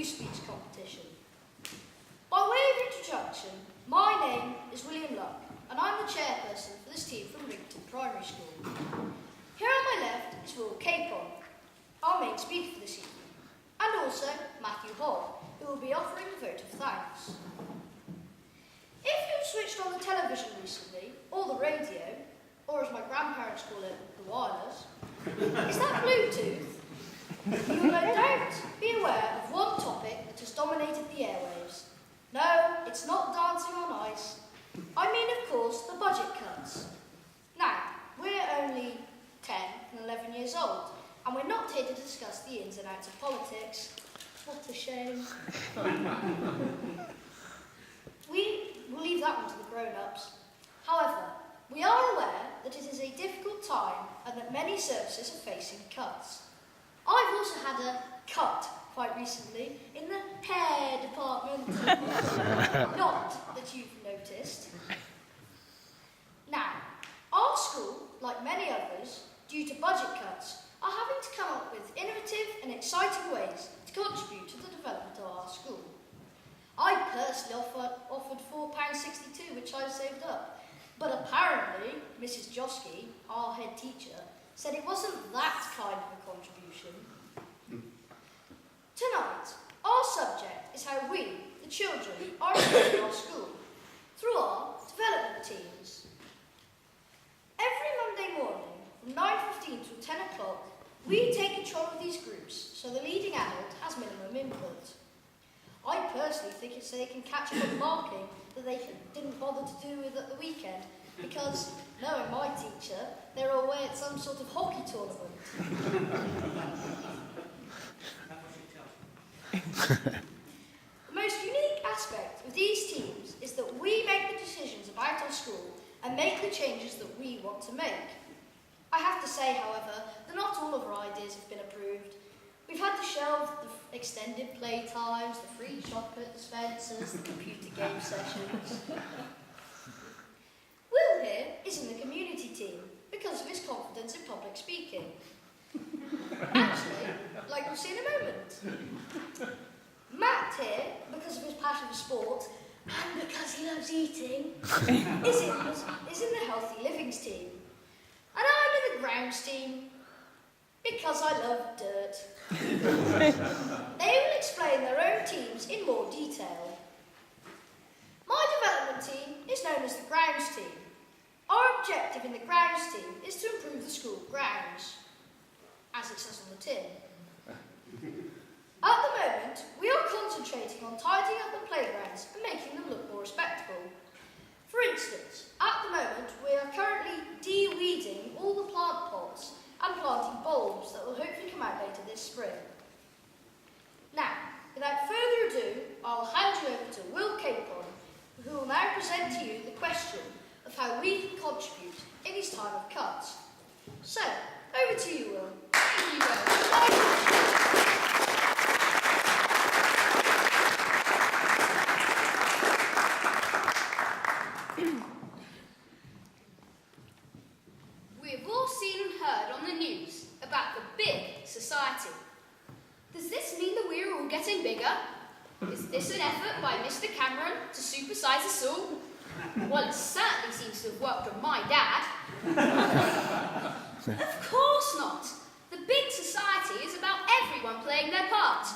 new speech competition. By way of introduction, my name is William Luck, and I'm the chairperson for this team from Wrington Primary School. Here on my left is Will Capon, our main speaker for this evening, and also Matthew Hogg, who will be offering a vote of thanks. If you've switched on the television recently, or the radio, or as my grandparents call it, the wireless, is that Bluetooth? You will no doubt be aware of one topic that has dominated the airwaves. No, it's not dancing on ice. I mean, of course, the budget cuts. Now, we're only 10 and 11 years old, and we're not here to discuss the ins and outs of politics. What a shame. We'll leave that one to the grown-ups. However, we are aware that it is a difficult time and that many services are facing cuts. I've also had a cut quite recently in the hair department. Not that you've noticed. Now, our school, like many others, due to budget cuts, are having to come up with innovative and exciting ways to contribute to the development of our school. I personally offered £4.62, which I saved up. But apparently, Mrs. Josky, our head teacher, said it wasn't that kind of a contribution. Tonight, our subject is how we, the children, are enjoying our school through our development teams. Every Monday morning, from 9:15 till 10 o'clock, we take control of these groups so the leading adult has minimum input. I personally think it's so they can catch up on marking that they didn't bother to do with at the weekend, because, knowing my teacher, they're away at some sort of hockey tournament. The most unique aspect of these teams is that we make the decisions about our school and make the changes that we want to make. I have to say, however, that not all of our ideas have been approved. We've had to shelve the extended playtimes, the free chocolate dispensers, the computer game sessions. Will here is in the community team because of his confidence in public speaking. Actually, like we'll see in a moment. Matt here, because of his passion for sport and because he loves eating, is in the healthy livings team. And I'm in the grounds team because I love dirt. They will explain their own teams in more detail. My development team is known as the grounds team. Our objective in the grounds team is to improve the school grounds, as it says on the tin. At the moment, we are concentrating on tidying up the playgrounds and making them look more respectable. For instance, at the moment, we are currently de-weeding all the plant pots and planting bulbs that will hopefully come out later this spring. Now, without further ado, I'll hand you over to Will Capon, who will now present to you the question of how we can contribute in this time of cuts. So, over to you, Will. Thank you, Will. We've all seen and heard on the news about the big society. Does this mean that we're all getting bigger? Is this an effort by Mr. Cameron to supersize us all? Well, it certainly seems to have worked on my dad. Of course not. The big society is about everyone playing their part,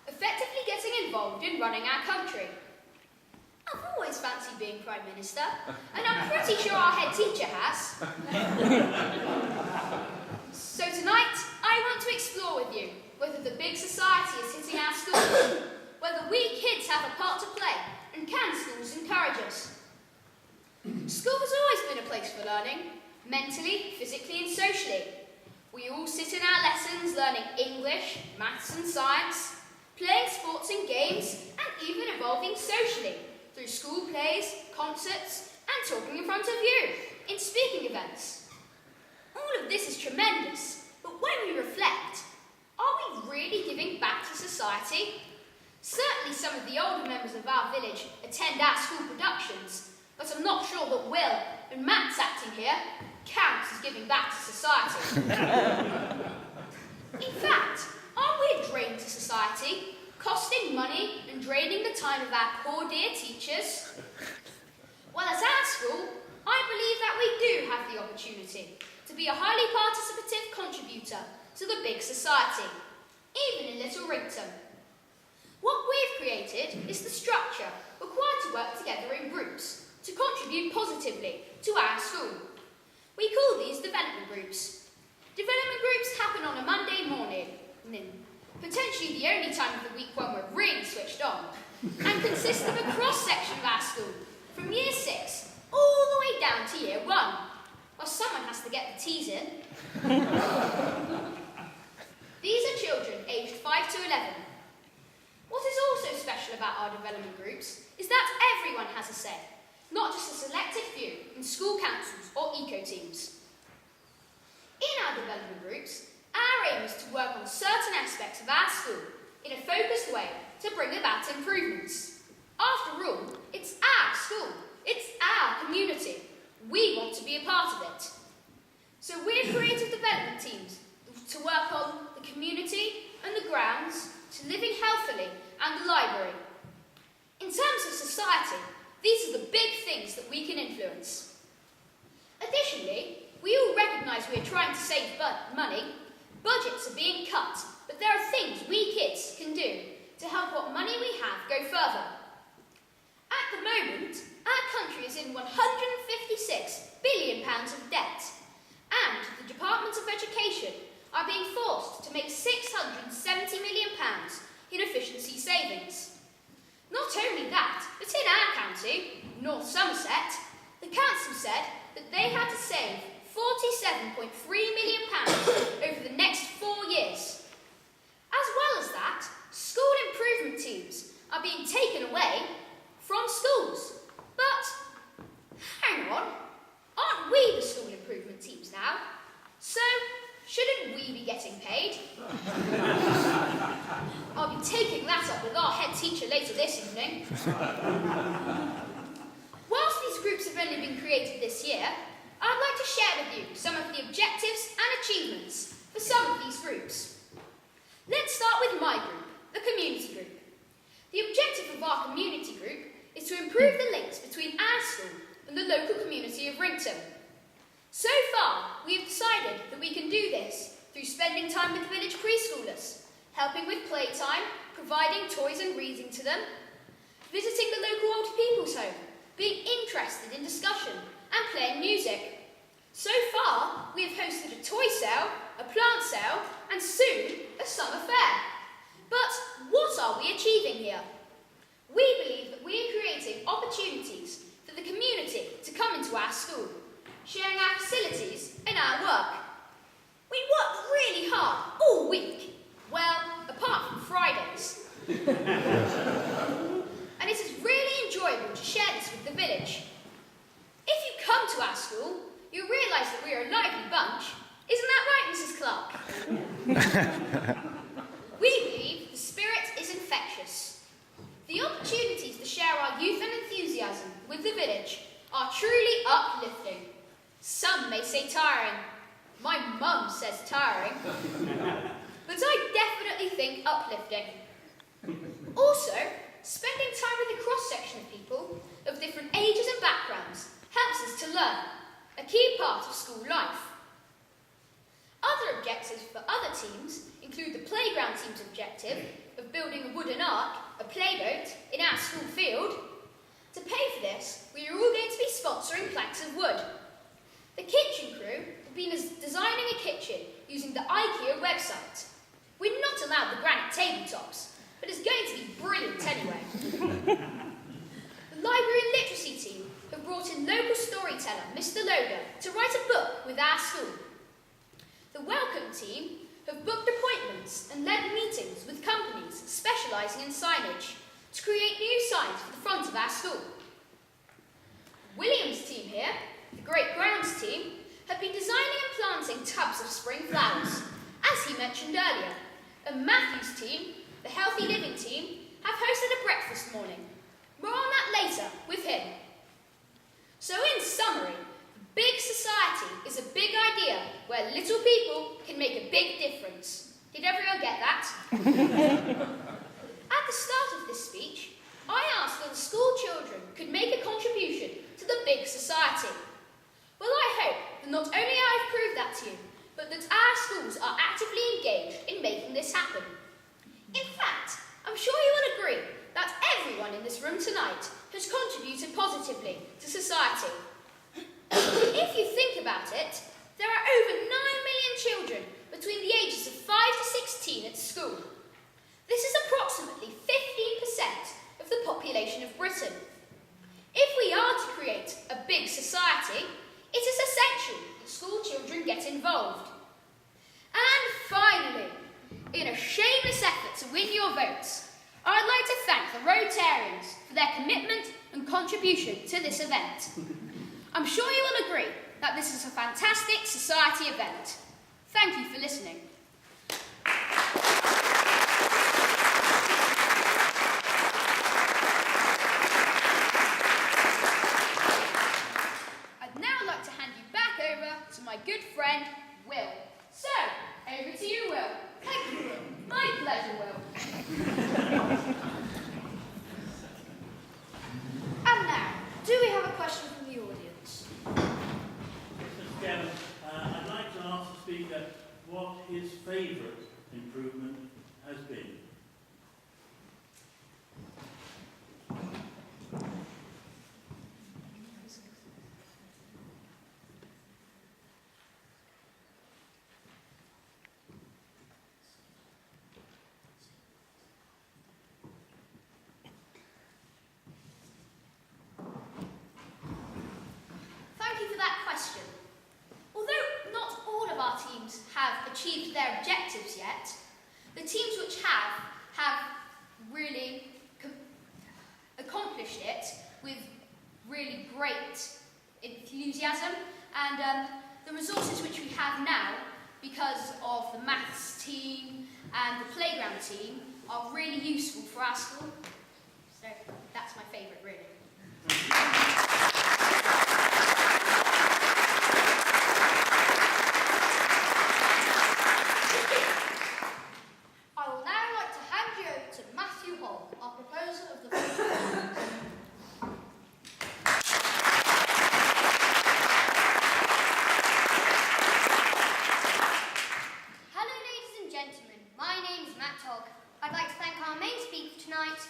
effectively getting involved in running our country. I've always fancied being Prime Minister, and I'm pretty sure our head teacher has. So tonight, I want to explore with you whether the big society is hitting our schools, whether we kids have a part to play, and can schools encourage us? School has always been a place for learning, mentally, physically and socially. We all sit in our lessons learning English, maths and science, playing sports and games, and even evolving socially through school plays, concerts, and talking in front of you in speaking events. All of this is tremendous, but when we reflect, are we really giving back to society? Certainly some of the older members of our village attend our school productions, but I'm not sure that Will and Matt's acting here counts as giving back to society. In fact, aren't we a drain to society? costing money and draining the time of our poor dear teachers? Well, at our school, I believe that we do have the opportunity to be a highly participative contributor to the big society, even in little Wrington. What we've created is the structure required to work together in groups to contribute positively to our school. We call these development groups. Development groups happen on a Monday morning, potentially the only time of the week when we're really switched on, and consist of a cross-section of our school, from year 6 all the way down to year 1. Well, someone has to get the T's in. These are children aged 5 to 11. What is also special about our development groups is that everyone has a say, not just a selected few in school councils or eco-teams. In our development groups, our aim is to work on certain aspects of our school in a focused way to bring about improvements. After all, it's our school, it's our community. We want to be a part of it. So we've created development teams to work on the community and the grounds, to living healthily and the library. In terms of society, these are the big things that we can influence. Additionally, we all recognise we are trying to save money. Budgets are being cut, but there are things we kids can do to help what money we have go further. At the moment, our country is in £156 billion of debt, and the Department of Education are being forced to make £670 million in efficiency savings. Not only that, but in our county, North Somerset, the council said that they had to save £47.3 million over the next 4 years. As well as that, school improvement teams are being taken away from schools. But, hang on, aren't we the school improvement teams now? So, shouldn't we be getting paid? I'll be taking that up with our head teacher later this evening. Whilst these groups have only been created this year, I'd like to share with you some of the objectives and achievements for some of these groups. Let's start with my group, the community group. The objective of our community group is to improve the links between our school and the local community of Wrington. So far, we have decided that we can do this through spending time with village preschoolers, helping with playtime, providing toys and reading to them, visiting the local old people's home, being interested in discussion and playing music. So far, we have hosted a toy sale, a plant sale, and soon a summer fair. But what are we achieving here? We believe that we are creating opportunities for the community to come into our school, sharing our facilities and our work. We work really hard all week. Well, apart from Fridays. And it is really enjoyable to share this with the village. If you come to our school, you'll realise that we are a lively bunch. Isn't that right, Mrs. Clark? We believe the spirit is infectious. The opportunities to share our youth and enthusiasm with the village are truly uplifting. Some may say tiring. My mum says tiring. But I definitely think uplifting. Also, spending time with a cross-section of people of different ages and backgrounds helps us to learn, a key part of school life. Other objectives for other teams include the playground team's objective of building a wooden ark, a playboat, in our school field. To pay for this, we are all going to be sponsoring planks of wood. The kitchen crew have been designing a kitchen using the IKEA website. We're not allowed the granite tabletops, but it's going to be brilliant anyway. The library and literacy team have brought in local storyteller Mr. Loder to write a book with our school. The welcome team have booked appointments and led meetings with companies specialising in signage to create new signs for the front of our school. William's team here, the Great Grounds team, have been designing and planting tubs of spring flowers, as he mentioned earlier. And Matthew's team, the Healthy Living team, have hosted a breakfast morning. More on that later with him. So in summary, big society is a big idea where little people can make a big difference. Did everyone get that? the start of this speech, I asked whether school children could make a contribution to the big society. Well, I hope that not only I've proved that to you, but that our schools are actively engaged in making this happen. In fact, I'm sure you will agree that everyone in this room tonight has contributed positively to society. If you think about it, there are over 9 million children between the ages of 5 to 16 at school. This is approximately 15% of the population of Britain. If we are to create a big society, it is essential that school children get involved. And finally, in a shameless effort to win your votes, I'd like to thank the Rotarians for their commitment and contribution to this event. I'm sure you will agree that this is a fantastic society event. Thank you for listening. I'd now like to hand you back over to my good friend, Will. So, over to you, Will. Thank you, Will. My pleasure, Will. And now, do we have a question from the audience? Mr. Chairman, I'd like to ask the Speaker what his favourite improvement has been. Thank you for that question. Although not all of our teams have achieved their objectives yet, the teams which have really accomplished it with really great enthusiasm, and the resources which we have now, because of the maths team and the playground team, are really useful for our school. So that's my favourite, really. I will now like to hand you over to Matthew Hall, our proposer of the vote. Hello ladies and gentlemen, my name is Matt Hogg. I'd like to thank our main speaker tonight,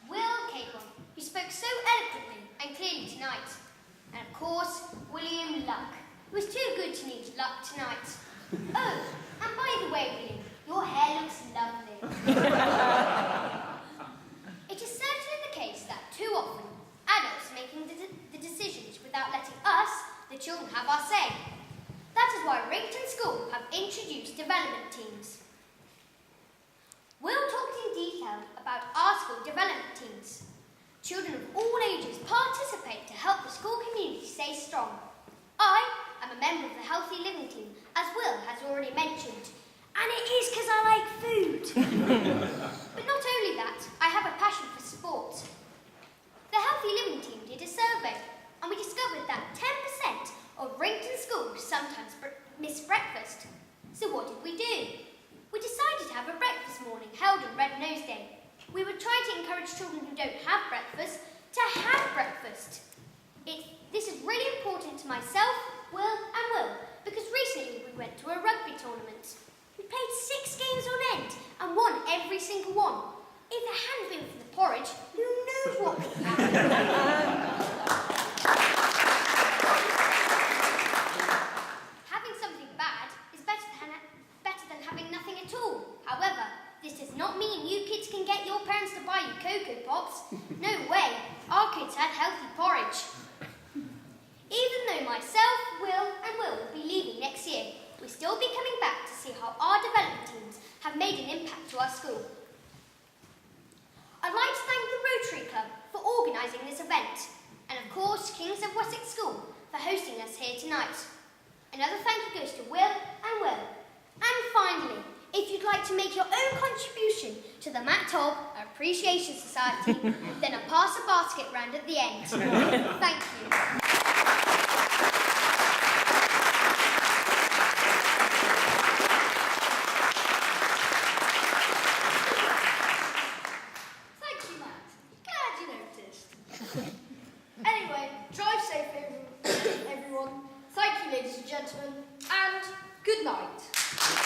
Will Capon, who spoke so eloquently and clearly tonight. And of course, William Luck, who was too good to need luck tonight. Oh, and by the way, William, your hair looks lovely. It is certainly the case that too often, adults are making the decisions without letting us, the children, have our say. That is why Wrington School have introduced development teams. Will talked in detail about our school development teams. Children of all ages participate to help the school community stay strong. I am a member of the Healthy Living team, as Will has already mentioned. And it is because I like food. But not only that, I have a passion for sport. The Healthy Living team did a survey, and we discovered that 10% of Wrington schools sometimes miss breakfast. So what did we do? We decided to have a breakfast morning held on Red Nose Day. We were trying to encourage children who don't have breakfast to have breakfast. This is really important to myself, Will and Will, because recently we went to a rugby tournament. We played 6 games on end and won every single one. If it hadn't been for the porridge, who knows what would have happened? Having something bad is better than having nothing at all. However, this does not mean you kids can get your parents to buy you Cocoa Pops. No way. Our kids had healthy porridge. Even though myself, Will and Will be leaving next year, we'll still be coming back to see how our development teams have made an impact to our school. I'd like to thank the Rotary Club for organising this event, and of course Kings of Wessex School for hosting us here tonight. Another thank you goes to Will and Will. And finally, if you'd like to make your own contribution to the Matt Tobb Appreciation Society, then I'll pass a basket round at the end. Thank you. way. Drive safe, everyone. Thank you, ladies and gentlemen, and good night.